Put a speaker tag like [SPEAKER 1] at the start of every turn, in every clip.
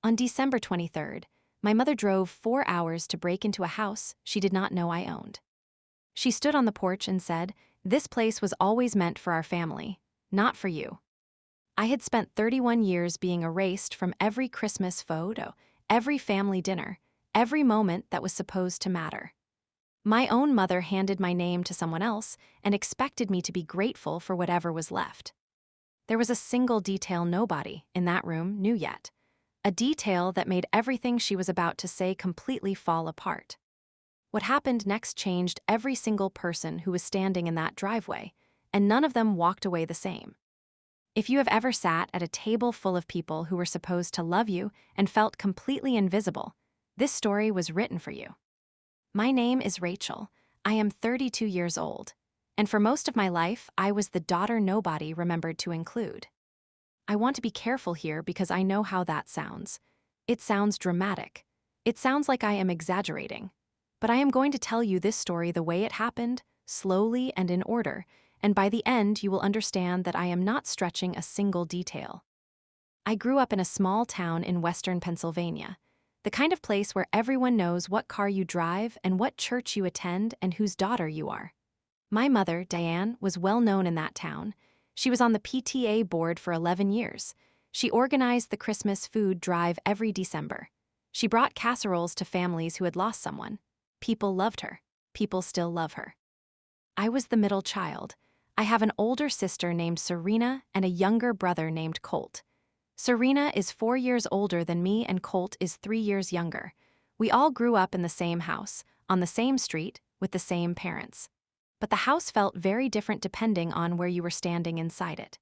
[SPEAKER 1] On December 23rd, my mother drove 4 hours to break into a house she did not know I owned. She stood on the porch and said, "This place was always meant for our family, not for you." I had spent 31 years being erased from every Christmas photo, every family dinner, every moment that was supposed to matter. My own mother handed my name to someone else and expected me to be grateful for whatever was left. There was a single detail nobody in that room knew yet, a detail that made everything she was about to say completely fall apart. What happened next changed every single person who was standing in that driveway, and none of them walked away the same. If you have ever sat at a table full of people who were supposed to love you and felt completely invisible, this story was written for you. My name is Rachel. I am 32 years old, and for most of my life, I was the daughter nobody remembered to include. I want to be careful here because I know how that sounds. It sounds dramatic. It sounds like I am exaggerating. But I am going to tell you this story the way it happened, slowly and in order, and by the end you will understand that I am not stretching a single detail. I grew up in a small town in western Pennsylvania, the kind of place where everyone knows what car you drive and what church you attend and whose daughter you are. My mother, Diane, was well known in that town. She was on the PTA board for 11 years. She organized the Christmas food drive every December. She brought casseroles to families who had lost someone. People loved her. People still love her. I was the middle child. I have an older sister named Serena and a younger brother named Colt. Serena is 4 years older than me and Colt is 3 years younger. We all grew up in the same house, on the same street, with the same parents. But the house felt very different depending on where you were standing inside it.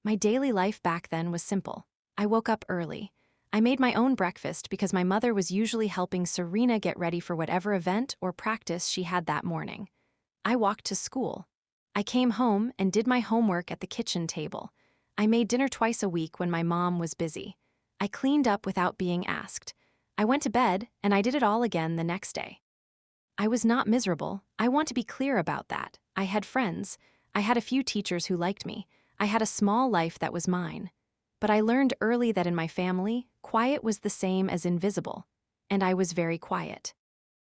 [SPEAKER 1] My daily life back then was simple. I woke up early. I made my own breakfast because my mother was usually helping Serena get ready for whatever event or practice she had that morning. I walked to school. I came home and did my homework at the kitchen table. I made dinner twice a week when my mom was busy. I cleaned up without being asked. I went to bed, and I did it all again the next day. I was not miserable. I want to be clear about that. I had friends. I had a few teachers who liked me. I had a small life that was mine. But I learned early that in my family, quiet was the same as invisible, and I was very quiet.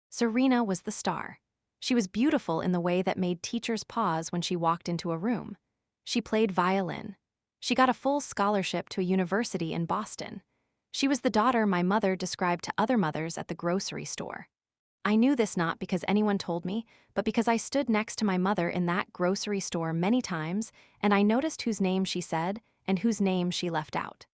[SPEAKER 1] Serena was the star. She was beautiful in the way that made teachers pause when she walked into a room. She played violin. She got a full scholarship to a university in Boston. She was the daughter my mother described to other mothers at the grocery store. I knew this not because anyone told me, but because I stood next to my mother in that grocery store many times, and I noticed whose name she said and whose name she left out.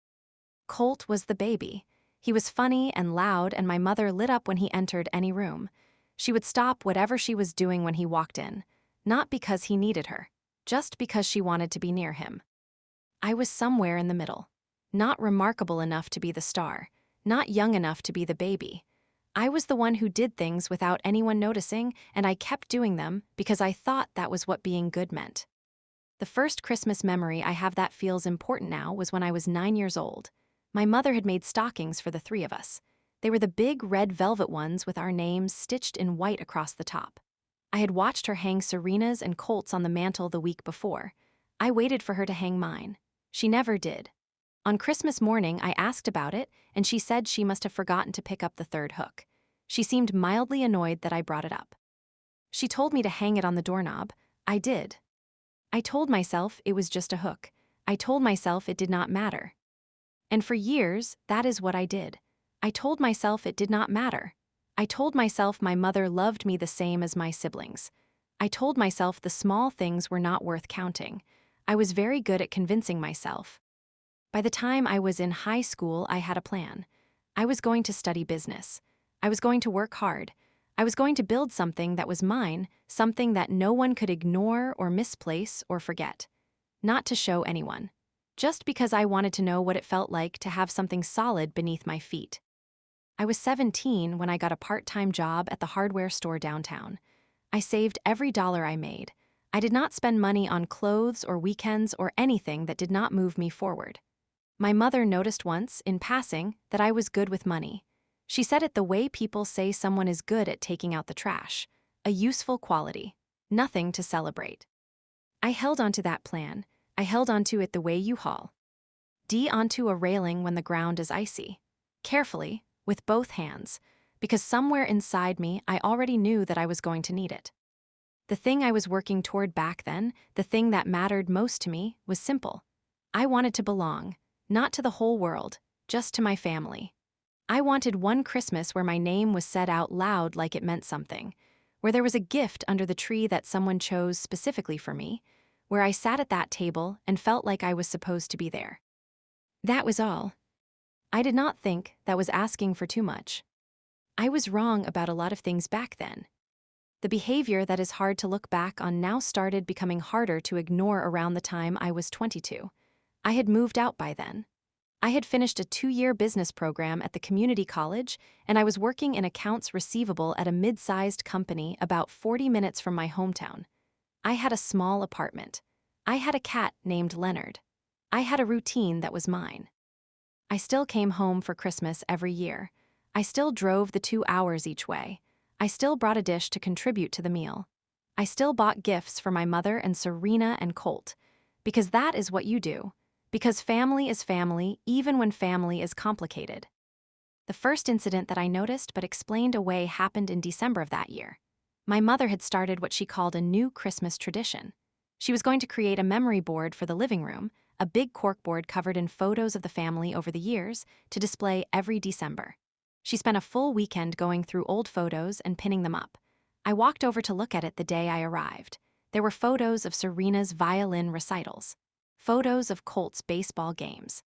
[SPEAKER 1] Colt was the baby. He was funny and loud, and my mother lit up when he entered any room. She would stop whatever she was doing when he walked in, not because he needed her, just because she wanted to be near him. I was somewhere in the middle. Not remarkable enough to be the star, not young enough to be the baby. I was the one who did things without anyone noticing, and I kept doing them because I thought that was what being good meant. The first Christmas memory I have that feels important now was when I was 9 years old. My mother had made stockings for the 3 of us. They were the big red velvet ones with our names stitched in white across the top. I had watched her hang Serena's and Colt's on the mantel the week before. I waited for her to hang mine. She never did. On Christmas morning, I asked about it, and she said she must have forgotten to pick up the 3rd hook. She seemed mildly annoyed that I brought it up. She told me to hang it on the doorknob. I did. I told myself it was just a hook. I told myself it did not matter. And for years, that is what I did. I told myself it did not matter. I told myself my mother loved me the same as my siblings. I told myself the small things were not worth counting. I was very good at convincing myself. By the time I was in high school, I had a plan. I was going to study business. I was going to work hard. I was going to build something that was mine, something that no one could ignore or misplace or forget. Not to show anyone. Just because I wanted to know what it felt like to have something solid beneath my feet. I was 17 when I got a part-time job at the hardware store downtown. I saved every dollar I made. I did not spend money on clothes or weekends or anything that did not move me forward. My mother noticed once, in passing, that I was good with money. She said it the way people say someone is good at taking out the trash, a useful quality, nothing to celebrate. I held onto that plan. I held onto it the way you haul onto a railing when the ground is icy. carefully, with both hands, because somewhere inside me I already knew that I was going to need it. The thing I was working toward back then, the thing that mattered most to me, was simple. I wanted to belong, not to the whole world, just to my family. I wanted one Christmas where my name was said out loud like it meant something, where there was a gift under the tree that someone chose specifically for me, where I sat at that table and felt like I was supposed to be there. That was all. I did not think that was asking for too much. I was wrong about a lot of things back then. The behavior that is hard to look back on now started becoming harder to ignore around the time I was 22. I had moved out by then. I had finished a 2-year business program at the community college, and I was working in accounts receivable at a mid-sized company about 40 minutes from my hometown. I had a small apartment. I had a cat named Leonard. I had a routine that was mine. I still came home for Christmas every year. I still drove the 2 hours each way. I still brought a dish to contribute to the meal. I still bought gifts for my mother and Serena and Colt. Because that is what you do. Because family is family, even when family is complicated. The first incident that I noticed but explained away happened in December of that year. My mother had started what she called a new Christmas tradition. She was going to create a memory board for the living room, a big corkboard covered in photos of the family over the years, to display every December. She spent a full weekend going through old photos and pinning them up. I walked over to look at it the day I arrived. There were photos of Serena's violin recitals, photos of Colt's baseball games,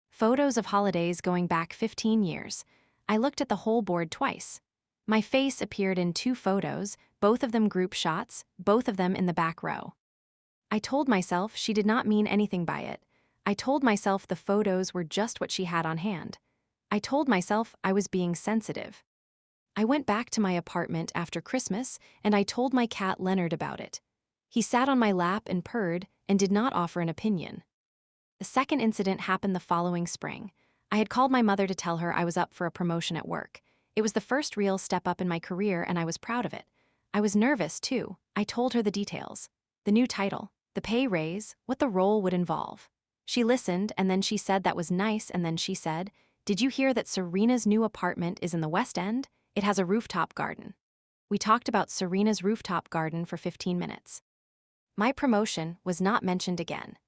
[SPEAKER 1] photos of holidays going back 15 years. I looked at the whole board twice. My face appeared in 2 photos, both of them group shots, both of them in the back row. I told myself she did not mean anything by it. I told myself the photos were just what she had on hand. I told myself I was being sensitive. I went back to my apartment after Christmas and I told my cat Leonard about it. He sat on my lap and purred and did not offer an opinion. The second incident happened the following spring. I had called my mother to tell her I was up for a promotion at work. It was the first real step up in my career and I was proud of it. I was nervous too. I told her the details. The new title, the pay raise, what the role would involve. She listened and then she said that was nice and then she said, "Did you hear that Serena's new apartment is in the West End? It has a rooftop garden." We talked about Serena's rooftop garden for 15 minutes. My promotion was not mentioned again.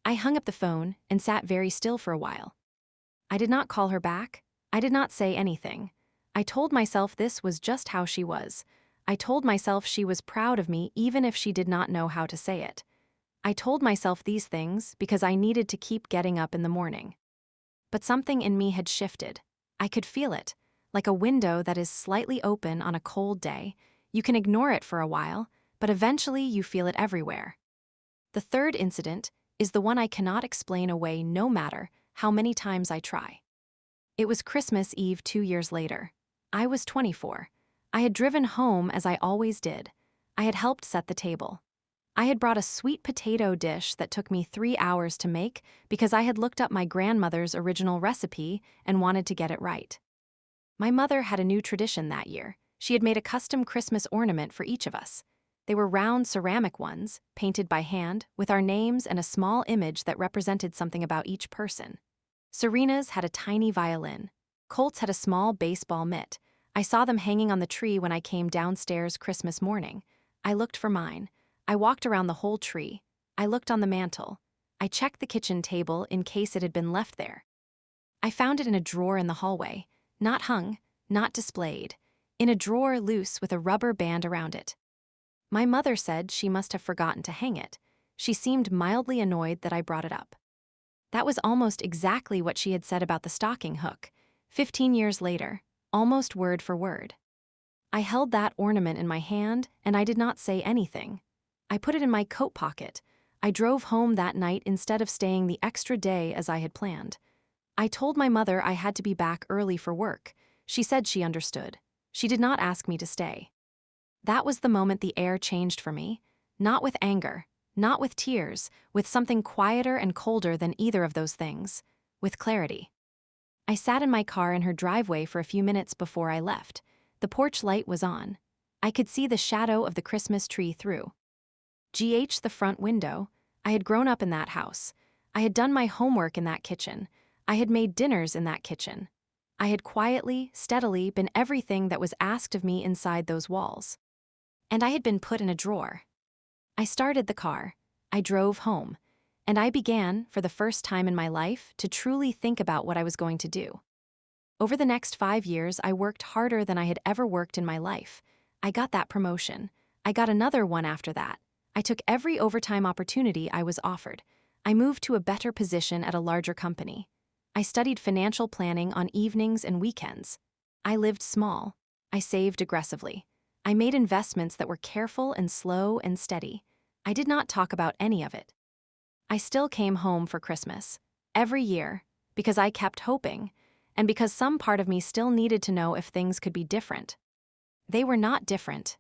[SPEAKER 1] I hung up the phone and sat very still for a while. I did not call her back. I did not say anything. I told myself this was just how she was. I told myself she was proud of me even if she did not know how to say it. I told myself these things because I needed to keep getting up in the morning. But something in me had shifted. I could feel it, like a window that is slightly open on a cold day. You can ignore it for a while, but eventually you feel it everywhere. The third incident is the one I cannot explain away no matter how many times I try. It was Christmas Eve 2 years later. I was 24. I had driven home as I always did. I had helped set the table. I had brought a sweet potato dish that took me 3 hours to make because I had looked up my grandmother's original recipe and wanted to get it right. My mother had a new tradition that year. She had made a custom Christmas ornament for each of us. They were round ceramic ones, painted by hand, with our names and a small image that represented something about each person. Serena's had a tiny violin. Colt's had a small baseball mitt. I saw them hanging on the tree when I came downstairs Christmas morning. I looked for mine. I walked around the whole tree. I looked on the mantel. I checked the kitchen table in case it had been left there. I found it in a drawer in the hallway, not hung, not displayed, in a drawer loose with a rubber band around it. My mother said she must have forgotten to hang it. She seemed mildly annoyed that I brought it up. That was almost exactly what she had said about the stocking hook, 15 years later, almost word for word. I held that ornament in my hand and I did not say anything. I put it in my coat pocket. I drove home that night instead of staying the extra day as I had planned. I told my mother I had to be back early for work. She said she understood. She did not ask me to stay. That was the moment the air changed for me, not with anger, not with tears, with something quieter and colder than either of those things, with clarity. I sat in my car in her driveway for a few minutes before I left. The porch light was on. I could see the shadow of the Christmas tree through. The front window. I had grown up in that house. I had done my homework in that kitchen. I had made dinners in that kitchen. I had quietly, steadily been everything that was asked of me inside those walls. And I had been put in a drawer. I started the car. I drove home. And I began, for the first time in my life, to truly think about what I was going to do. Over the next 5 years, I worked harder than I had ever worked in my life. I got that promotion. I got another one after that. I took every overtime opportunity I was offered. I moved to a better position at a larger company. I studied financial planning on evenings and weekends. I lived small. I saved aggressively. I made investments that were careful and slow and steady. I did not talk about any of it. I still came home for Christmas, every year, because I kept hoping, and because some part of me still needed to know if things could be different. They were not different.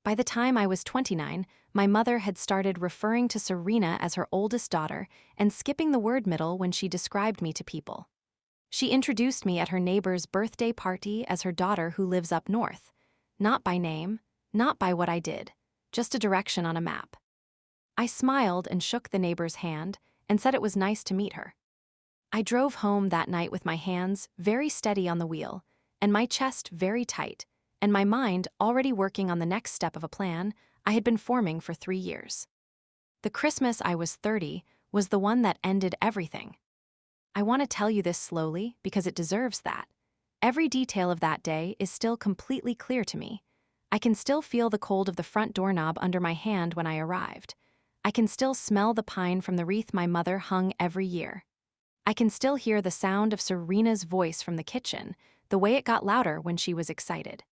[SPEAKER 1] By the time I was 29, my mother had started referring to Serena as her oldest daughter and skipping the word middle when she described me to people. She introduced me at her neighbor's birthday party as her daughter who lives up north. Not by name, not by what I did, just a direction on a map. I smiled and shook the neighbor's hand and said it was nice to meet her. I drove home that night with my hands very steady on the wheel and my chest very tight, and my mind already working on the next step of a plan I had been forming for 3 years. The Christmas I was 30 was the one that ended everything. I want to tell you this slowly because it deserves that. Every detail of that day is still completely clear to me. I can still feel the cold of the front doorknob under my hand when I arrived. I can still smell the pine from the wreath my mother hung every year. I can still hear the sound of Serena's voice from the kitchen, the way it got louder when she was excited.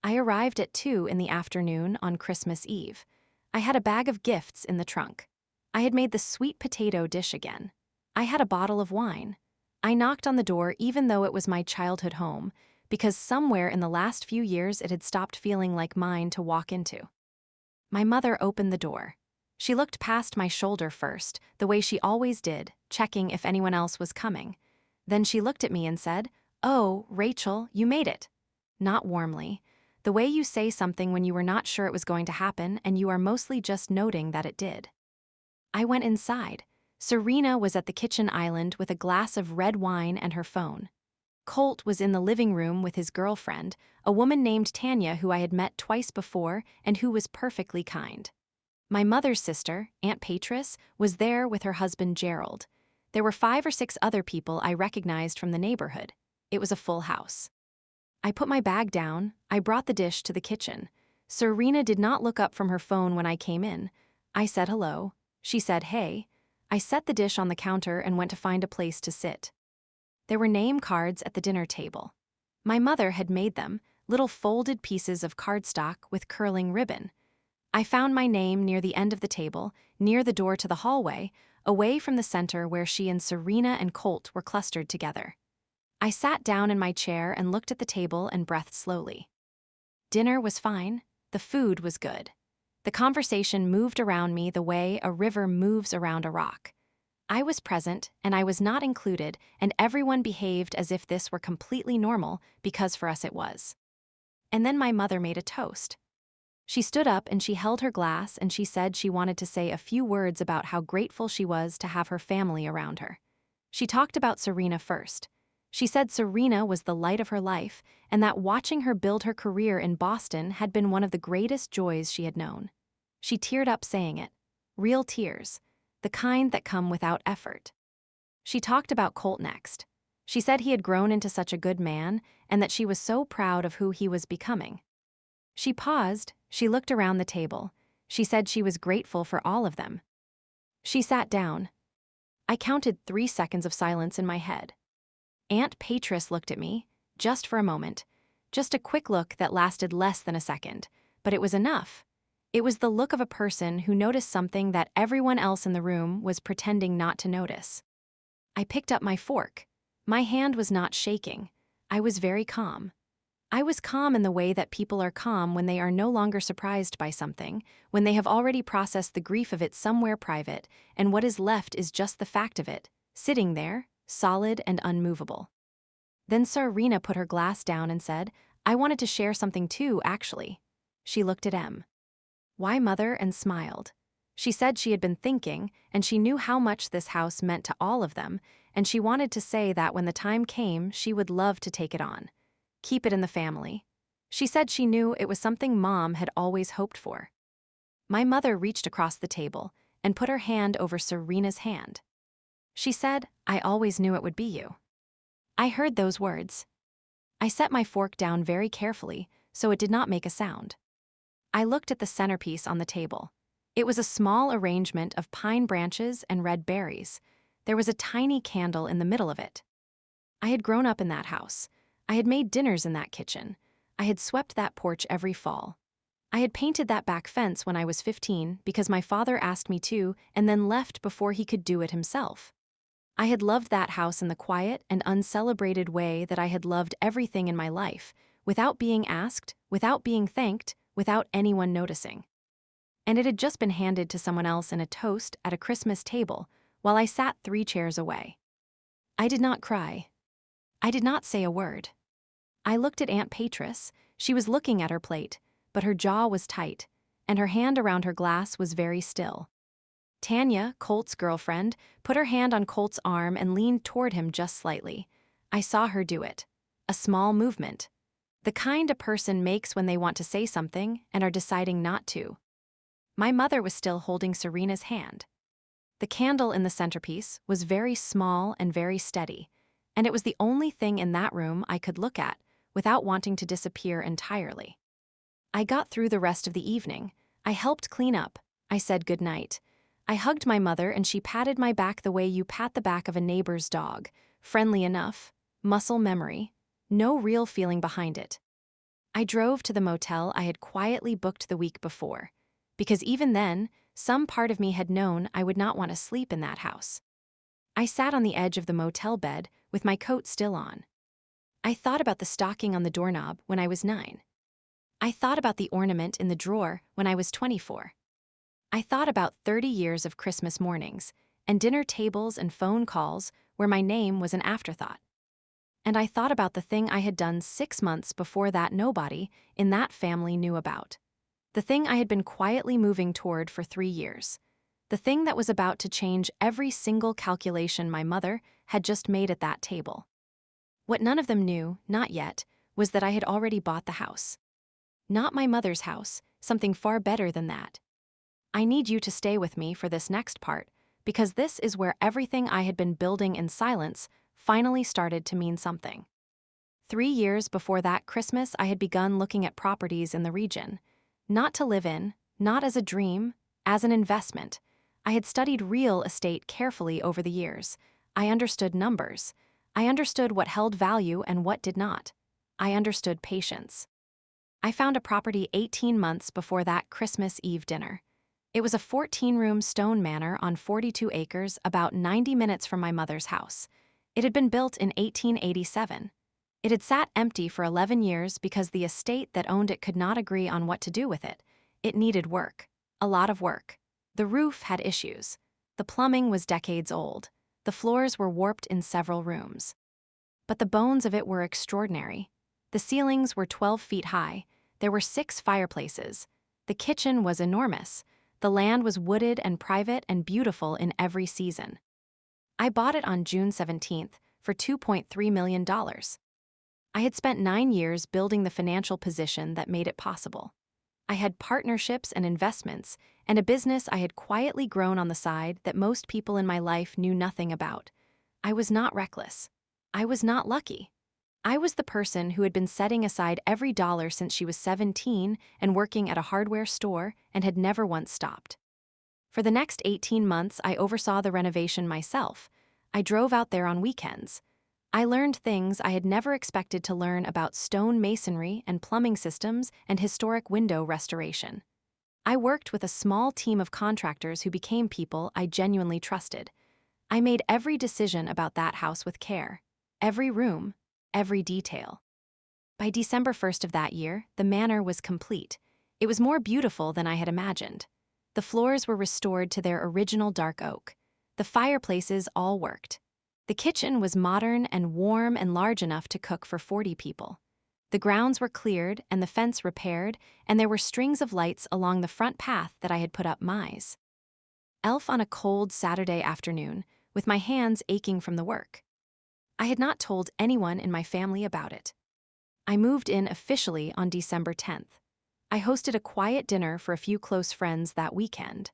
[SPEAKER 1] I arrived at 2 in the afternoon on Christmas Eve. I had a bag of gifts in the trunk. I had made the sweet potato dish again. I had a bottle of wine. I knocked on the door even though it was my childhood home, because somewhere in the last few years it had stopped feeling like mine to walk into. My mother opened the door. She looked past my shoulder first, the way she always did, checking if anyone else was coming. Then she looked at me and said, "Oh, Rachel, you made it." Not warmly. The way you say something when you were not sure it was going to happen and you are mostly just noting that it did. I went inside. Serena was at the kitchen island with a glass of red wine and her phone. Colt was in the living room with his girlfriend, a woman named Tanya who I had met twice before and who was perfectly kind. My mother's sister, Aunt Patris, was there with her husband Gerald. There were 5 or 6 other people I recognized from the neighborhood. It was a full house. I put my bag down. I brought the dish to the kitchen. Serena did not look up from her phone when I came in. I said hello. She said hey. I set the dish on the counter and went to find a place to sit. There were name cards at the dinner table. My mother had made them, little folded pieces of cardstock with curling ribbon. I found my name near the end of the table, near the door to the hallway, away from the center where she and Serena and Colt were clustered together. I sat down in my chair and looked at the table and breathed slowly. Dinner was fine. The food was good. The conversation moved around me the way a river moves around a rock. I was present, and I was not included, and everyone behaved as if this were completely normal, because for us it was. And then my mother made a toast. She stood up and she held her glass and she said she wanted to say a few words about how grateful she was to have her family around her. She talked about Serena first. She said Serena was the light of her life and that watching her build her career in Boston had been one of the greatest joys she had known. She teared up saying it. Real tears. The kind that come without effort. She talked about Colt next. She said he had grown into such a good man and that she was so proud of who he was becoming. She paused. She looked around the table. She said she was grateful for all of them. She sat down. I counted 3 seconds of silence in my head. Aunt Patris looked at me, just for a moment. Just a quick look that lasted less than a second, but it was enough. It was the look of a person who noticed something that everyone else in the room was pretending not to notice. I picked up my fork. My hand was not shaking. I was very calm. I was calm in the way that people are calm when they are no longer surprised by something, when they have already processed the grief of it somewhere private, and what is left is just the fact of it, sitting there, solid and unmovable. Then Serena put her glass down and said, "I wanted to share something too, actually." She looked at Em. "Why, Mother?" and smiled. She said she had been thinking, and she knew how much this house meant to all of them, and she wanted to say that when the time came, she would love to take it on. Keep it in the family. She said she knew it was something Mom had always hoped for. My mother reached across the table and put her hand over Serena's hand. She said, "I always knew it would be you." I heard those words. I set my fork down very carefully so it did not make a sound. I looked at the centerpiece on the table. It was a small arrangement of pine branches and red berries. There was a tiny candle in the middle of it. I had grown up in that house. I had made dinners in that kitchen. I had swept that porch every fall. I had painted that back fence when I was 15 because my father asked me to and then left before he could do it himself. I had loved that house in the quiet and uncelebrated way that I had loved everything in my life, without being asked, without being thanked, without anyone noticing. And it had just been handed to someone else in a toast at a Christmas table while I sat 3 chairs away. I did not cry. I did not say a word. I looked at Aunt Patris. She was looking at her plate, but her jaw was tight, and her hand around her glass was very still. Tanya, Colt's girlfriend, put her hand on Colt's arm and leaned toward him just slightly. I saw her do it. A small movement. The kind a person makes when they want to say something and are deciding not to. My mother was still holding Serena's hand. The candle in the centerpiece was very small and very steady, and it was the only thing in that room I could look at without wanting to disappear entirely. I got through the rest of the evening. I helped clean up. I said goodnight. I hugged my mother and she patted my back the way you pat the back of a neighbor's dog. Friendly enough. Muscle memory. No real feeling behind it. I drove to the motel I had quietly booked the week before, because even then, some part of me had known I would not want to sleep in that house. I sat on the edge of the motel bed with my coat still on. I thought about the stocking on the doorknob when I was 9. I thought about the ornament in the drawer when I was 24. I thought about 30 years of Christmas mornings and dinner tables and phone calls where my name was an afterthought. And I thought about the thing I had done 6 months before that nobody in that family knew about. The thing I had been quietly moving toward for 3 years. The thing that was about to change every single calculation my mother had just made at that table. What none of them knew, not yet, was that I had already bought the house. Not my mother's house, something far better than that. I need you to stay with me for this next part, because this is where everything I had been building in silence finally started to mean something. 3 years before that Christmas, I had begun looking at properties in the region. Not to live in, not as a dream, as an investment. I had studied real estate carefully over the years. I understood numbers. I understood what held value and what did not. I understood patience. I found a property 18 months before that Christmas Eve dinner. It was a 14-room stone manor on 42 acres about 90 minutes from my mother's house. It had been built in 1887. It had sat empty for 11 years because the estate that owned it could not agree on what to do with it. It needed work. A lot of work. The roof had issues. The plumbing was decades old. The floors were warped in several rooms. But the bones of it were extraordinary. The ceilings were 12 feet high. There were 6 fireplaces. The kitchen was enormous. The land was wooded and private and beautiful in every season. I bought it on June 17th for $2.3 million. I had spent 9 years building the financial position that made it possible. I had partnerships and investments, and a business I had quietly grown on the side that most people in my life knew nothing about. I was not reckless. I was not lucky. I was the person who had been setting aside every dollar since she was 17 and working at a hardware store and had never once stopped. For the next 18 months, I oversaw the renovation myself. I drove out there on weekends. I learned things I had never expected to learn about stone masonry and plumbing systems and historic window restoration. I worked with a small team of contractors who became people I genuinely trusted. I made every decision about that house with care. Every room, every detail. By December 1st of that year, the manor was complete. It was more beautiful than I had imagined. The floors were restored to their original dark oak. The fireplaces all worked. The kitchen was modern and warm and large enough to cook for 40 people. The grounds were cleared and the fence repaired, and there were strings of lights along the front path that I had put up mice. Elf on a cold Saturday afternoon, with my hands aching from the work. I had not told anyone in my family about it. I moved in officially on December 10th. I hosted a quiet dinner for a few close friends that weekend.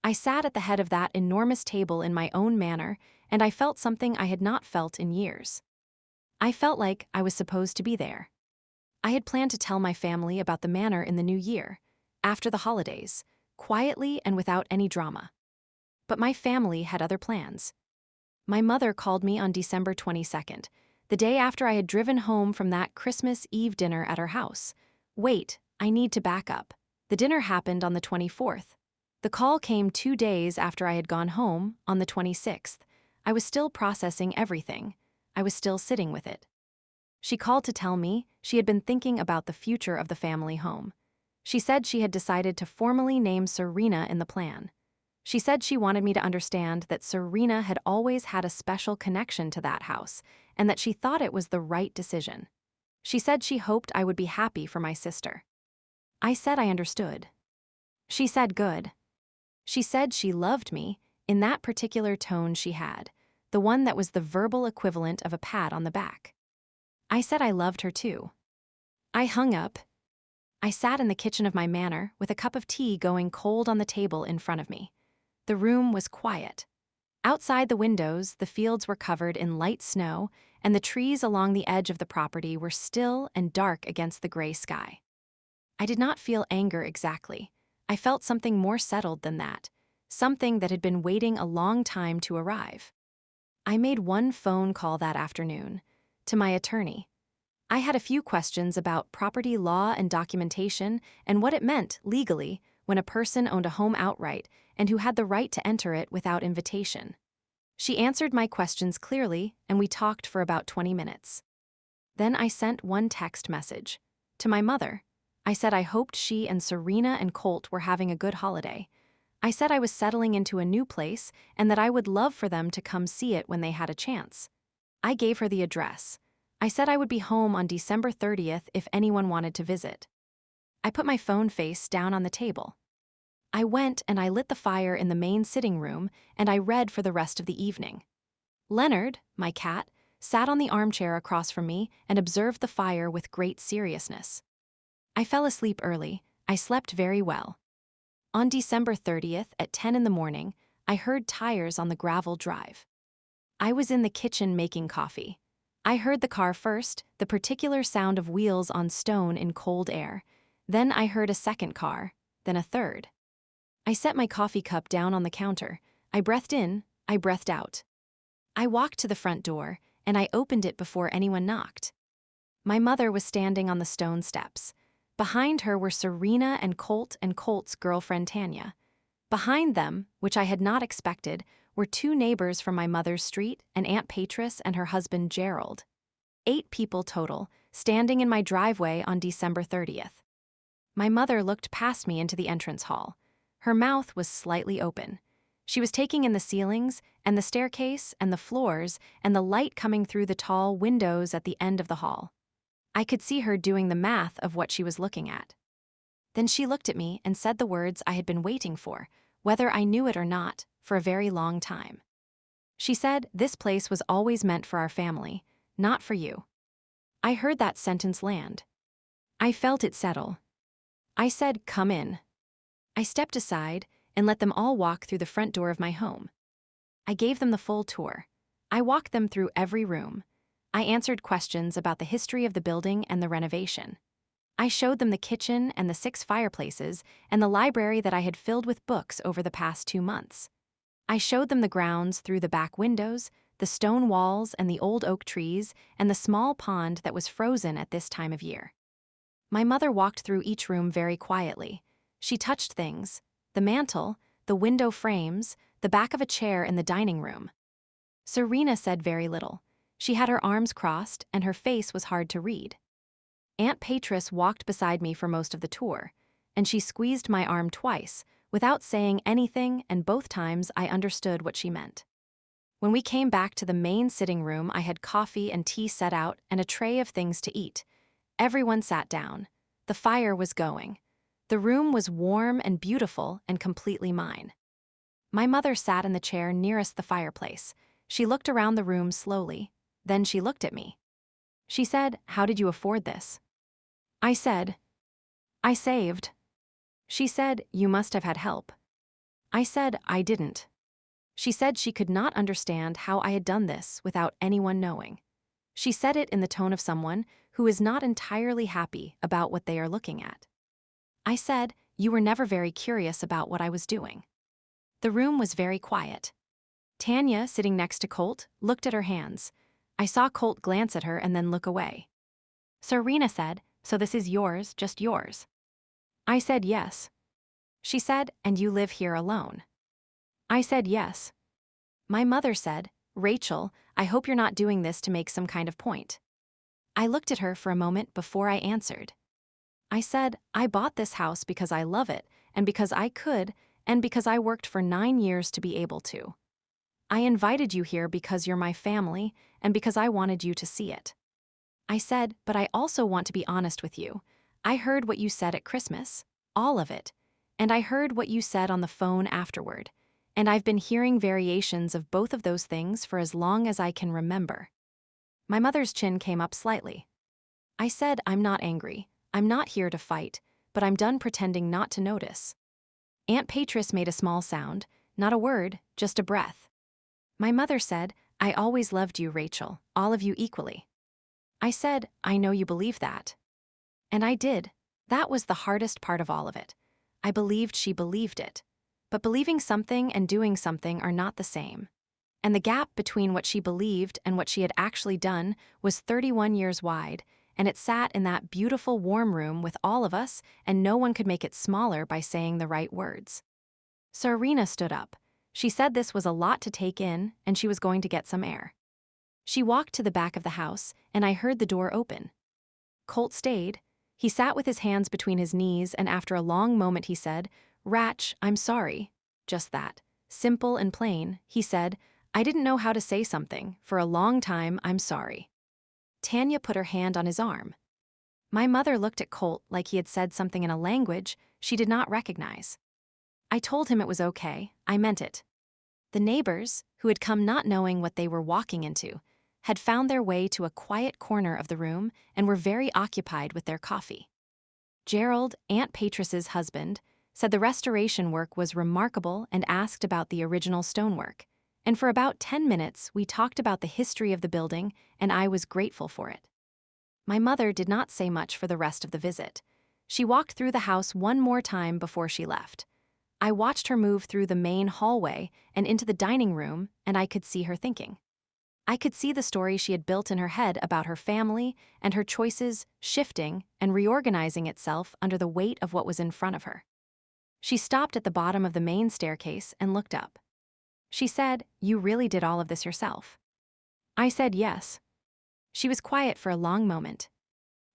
[SPEAKER 1] I sat at the head of that enormous table in my own manor, and I felt something I had not felt in years. I felt like I was supposed to be there. I had planned to tell my family about the manor in the new year, after the holidays, quietly and without any drama. But my family had other plans. My mother called me on December 22nd, the day after I had driven home from that Christmas Eve dinner at her house. Wait, I need to back up. The dinner happened on the 24th. The call came 2 days after I had gone home, on the 26th. I was still processing everything. I was still sitting with it. She called to tell me she had been thinking about the future of the family home. She said she had decided to formally name Serena in the plan. She said she wanted me to understand that Serena had always had a special connection to that house and that she thought it was the right decision. She said she hoped I would be happy for my sister. I said I understood. She said good. She said she loved me, in that particular tone she had, the one that was the verbal equivalent of a pat on the back. I said I loved her too. I hung up. I sat in the kitchen of my manor with a cup of tea going cold on the table in front of me. The room was quiet. Outside the windows, the fields were covered in light snow, and the trees along the edge of the property were still and dark against the gray sky. I did not feel anger exactly. I felt something more settled than that, something that had been waiting a long time to arrive. I made one phone call that afternoon, to my attorney. I had a few questions about property law and documentation and what it meant legally when a person owned a home outright and who had the right to enter it without invitation. She answered my questions clearly, and we talked for about 20 minutes. Then I sent one text message. To my mother, I said I hoped she and Serena and Colt were having a good holiday. I said I was settling into a new place and that I would love for them to come see it when they had a chance. I gave her the address. I said I would be home on December 30th if anyone wanted to visit. I put my phone face down on the table. I went and I lit the fire in the main sitting room, and I read for the rest of the evening. Leonard, my cat, sat on the armchair across from me and observed the fire with great seriousness. I fell asleep early. I slept very well. On December 30th at 10 in the morning, I heard tires on the gravel drive. I was in the kitchen making coffee. I heard the car first, the particular sound of wheels on stone in cold air. Then I heard a second car, then a third. I set my coffee cup down on the counter. I breathed in, I breathed out. I walked to the front door, and I opened it before anyone knocked. My mother was standing on the stone steps. Behind her were Serena and Colt's girlfriend Tanya. Behind them, which I had not expected, were 2 neighbors from my mother's street and Aunt Patris and her husband Gerald. 8 people total, standing in my driveway on December 30th. My mother looked past me into the entrance hall. Her mouth was slightly open. She was taking in the ceilings and the staircase and the floors and the light coming through the tall windows at the end of the hall. I could see her doing the math of what she was looking at. Then she looked at me and said the words I had been waiting for, whether I knew it or not, for a very long time. She said, "This place was always meant for our family, not for you." I heard that sentence land. I felt it settle. I said, "Come in." I stepped aside and let them all walk through the front door of my home. I gave them the full tour. I walked them through every room. I answered questions about the history of the building and the renovation. I showed them the kitchen and the 6 fireplaces and the library that I had filled with books over the past 2 months. I showed them the grounds through the back windows, the stone walls and the old oak trees, and the small pond that was frozen at this time of year. My mother walked through each room very quietly. She touched things: the mantel, the window frames, the back of a chair in the dining room. Serena said very little. She had her arms crossed and her face was hard to read. Aunt Patris walked beside me for most of the tour, and she squeezed my arm twice, without saying anything, and both times I understood what she meant. When we came back to the main sitting room, I had coffee and tea set out and a tray of things to eat. Everyone sat down. The fire was going. The room was warm and beautiful and completely mine. My mother sat in the chair nearest the fireplace. She looked around the room slowly. Then she looked at me. She said, "How did you afford this?" I said, "I saved." She said, "You must have had help." I said, "I didn't." She said she could not understand how I had done this without anyone knowing. She said it in the tone of someone who is not entirely happy about what they are looking at. I said, "You were never very curious about what I was doing." The room was very quiet. Tanya, sitting next to Colt, looked at her hands. I saw Colt glance at her and then look away. Serena said, "So this is yours, just yours?" I said yes. She said, "And you live here alone?" I said yes. My mother said, "Rachel, I hope you're not doing this to make some kind of point." I looked at her for a moment before I answered. I said, "I bought this house because I love it, and because I could, and because I worked for 9 years to be able to. I invited you here because you're my family, and because I wanted you to see it." I said, "But I also want to be honest with you. I heard what you said at Christmas, all of it, and I heard what you said on the phone afterward, and I've been hearing variations of both of those things for as long as I can remember." My mother's chin came up slightly. I said, "I'm not angry. I'm not here to fight, but I'm done pretending not to notice." Aunt Patris made a small sound, not a word, just a breath. My mother said, "I always loved you, Rachel, all of you equally." I said, "I know you believe that." And I did. That was the hardest part of all of it. I believed she believed it. But believing something and doing something are not the same. And the gap between what she believed and what she had actually done was 31 years wide, and it sat in that beautiful warm room with all of us, and no one could make it smaller by saying the right words. Serena stood up. She said this was a lot to take in, and she was going to get some air. She walked to the back of the house, and I heard the door open. Colt stayed. He sat with his hands between his knees, and after a long moment he said, "Ratch, I'm sorry." Just that. Simple and plain, he said, "I didn't know how to say something. For a long time, I'm sorry." Tanya put her hand on his arm. My mother looked at Colt like he had said something in a language she did not recognize. I told him it was okay, I meant it. The neighbors, who had come not knowing what they were walking into, had found their way to a quiet corner of the room and were very occupied with their coffee. Gerald, Aunt Patris's husband, said the restoration work was remarkable and asked about the original stonework. And for about 10 minutes, we talked about the history of the building, and I was grateful for it. My mother did not say much for the rest of the visit. She walked through the house one more time before she left. I watched her move through the main hallway and into the dining room, and I could see her thinking. I could see the story she had built in her head about her family and her choices shifting and reorganizing itself under the weight of what was in front of her. She stopped at the bottom of the main staircase and looked up. She said, "You really did all of this yourself?" I said yes. She was quiet for a long moment.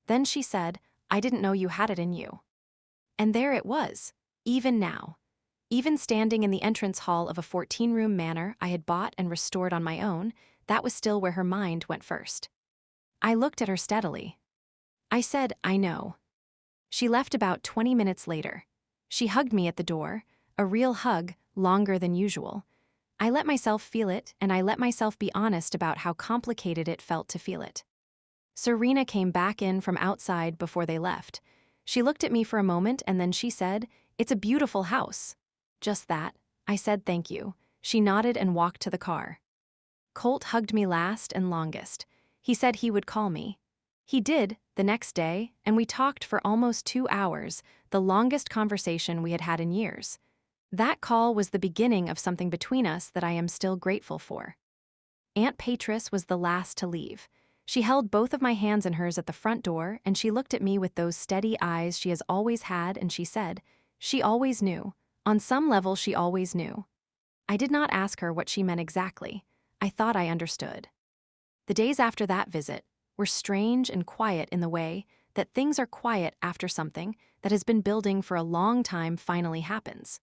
[SPEAKER 1] Then she said, "I didn't know you had it in you." And there it was, even now. Even standing in the entrance hall of a 14-room manor I had bought and restored on my own, that was still where her mind went first. I looked at her steadily. I said, "I know." She left about 20 minutes later. She hugged me at the door, a real hug, longer than usual. I let myself feel it, and I let myself be honest about how complicated it felt to feel it. Serena came back in from outside before they left. She looked at me for a moment and then she said, "It's a beautiful house." Just that. I said thank you. She nodded and walked to the car. Colt hugged me last and longest. He said he would call me. He did, the next day, and we talked for almost 2 hours, the longest conversation we had had in years. That call was the beginning of something between us that I am still grateful for. Aunt Patris was the last to leave. She held both of my hands in hers at the front door, and she looked at me with those steady eyes she has always had, and she said, "She always knew. On some level, she always knew." I did not ask her what she meant exactly. I thought I understood. The days after that visit were strange and quiet in the way that things are quiet after something that has been building for a long time finally happens.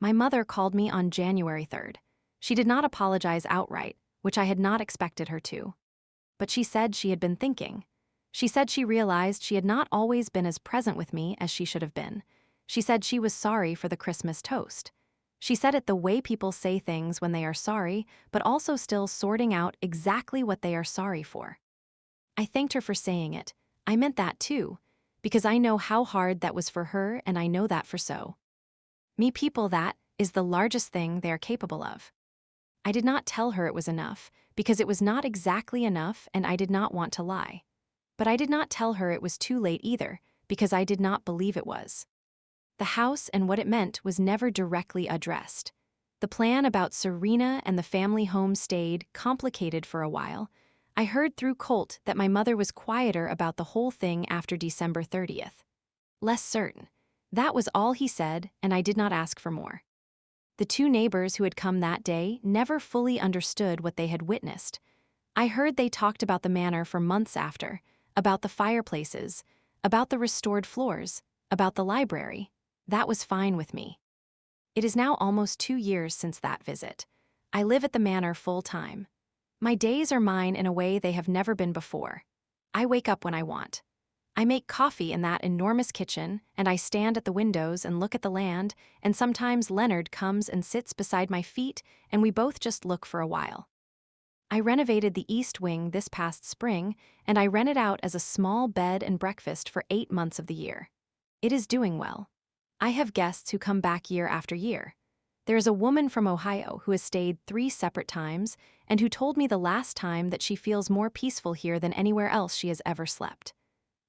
[SPEAKER 1] My mother called me on January 3rd. She did not apologize outright, which I had not expected her to. But she said she had been thinking. She said she realized she had not always been as present with me as she should have been. She said she was sorry for the Christmas toast. She said it the way people say things when they are sorry, but also still sorting out exactly what they are sorry for. I thanked her for saying it. I meant that too, because I know how hard that was for her and I know that for so. Me people, that is the largest thing they are capable of. I did not tell her it was enough, because it was not exactly enough and I did not want to lie. But I did not tell her it was too late either, because I did not believe it was. The house and what it meant was never directly addressed. The plan about Serena and the family home stayed complicated for a while. I heard through Colt that my mother was quieter about the whole thing after December 30th. Less certain. That was all he said, and I did not ask for more. The two neighbors who had come that day never fully understood what they had witnessed. I heard they talked about the manor for months after, about the fireplaces, about the restored floors, about the library. That was fine with me. It is now almost 2 years since that visit. I live at the manor full-time. My days are mine in a way they have never been before. I wake up when I want. I make coffee in that enormous kitchen, and I stand at the windows and look at the land, and sometimes Leonard comes and sits beside my feet, and we both just look for a while. I renovated the east wing this past spring, and I rent it out as a small bed and breakfast for 8 months of the year. It is doing well. I have guests who come back year after year. There is a woman from Ohio who has stayed 3 separate times and who told me the last time that she feels more peaceful here than anywhere else she has ever slept.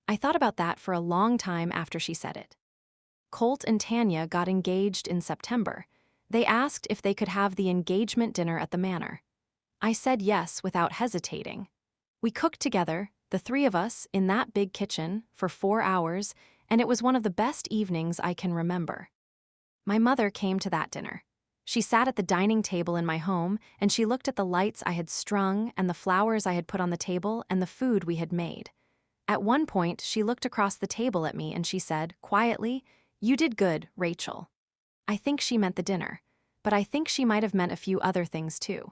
[SPEAKER 1] I thought about that for a long time after she said it. Colt and Tanya got engaged in September. They asked if they could have the engagement dinner at the manor. I said yes without hesitating. We cooked together, the 3 of us, in that big kitchen, for 4 hours, and it was one of the best evenings I can remember. My mother came to that dinner. She sat at the dining table in my home, and she looked at the lights I had strung and the flowers I had put on the table and the food we had made. At one point, she looked across the table at me and she said, quietly, "You did good, Rachel." I think she meant the dinner, but I think she might have meant a few other things too.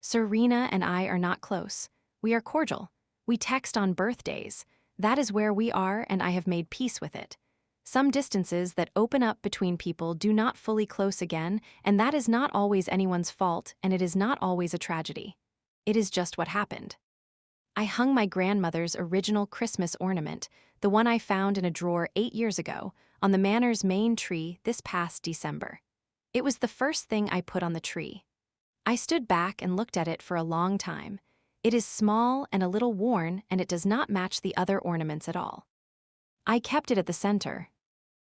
[SPEAKER 1] Serena and I are not close. We are cordial. We text on birthdays. That is where we are, and I have made peace with it. Some distances that open up between people do not fully close again, and that is not always anyone's fault, and it is not always a tragedy. It is just what happened. I hung my grandmother's original Christmas ornament, the one I found in a drawer 8 years ago, on the manor's main tree this past December. It was the first thing I put on the tree. I stood back and looked at it for a long time. It is small and a little worn, and it does not match the other ornaments at all. I kept it at the center.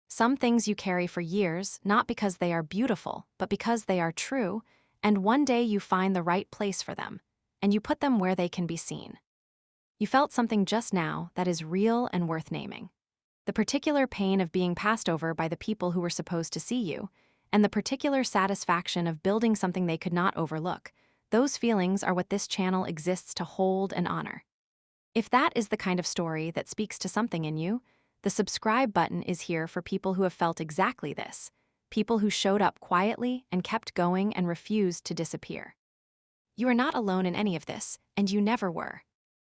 [SPEAKER 1] Some things you carry for years, not because they are beautiful, but because they are true, and one day you find the right place for them, and you put them where they can be seen. You felt something just now that is real and worth naming. The particular pain of being passed over by the people who were supposed to see you, and the particular satisfaction of building something they could not overlook. Those feelings are what this channel exists to hold and honor. If that is the kind of story that speaks to something in you, the subscribe button is here for people who have felt exactly this, people who showed up quietly and kept going and refused to disappear. You are not alone in any of this, and you never were.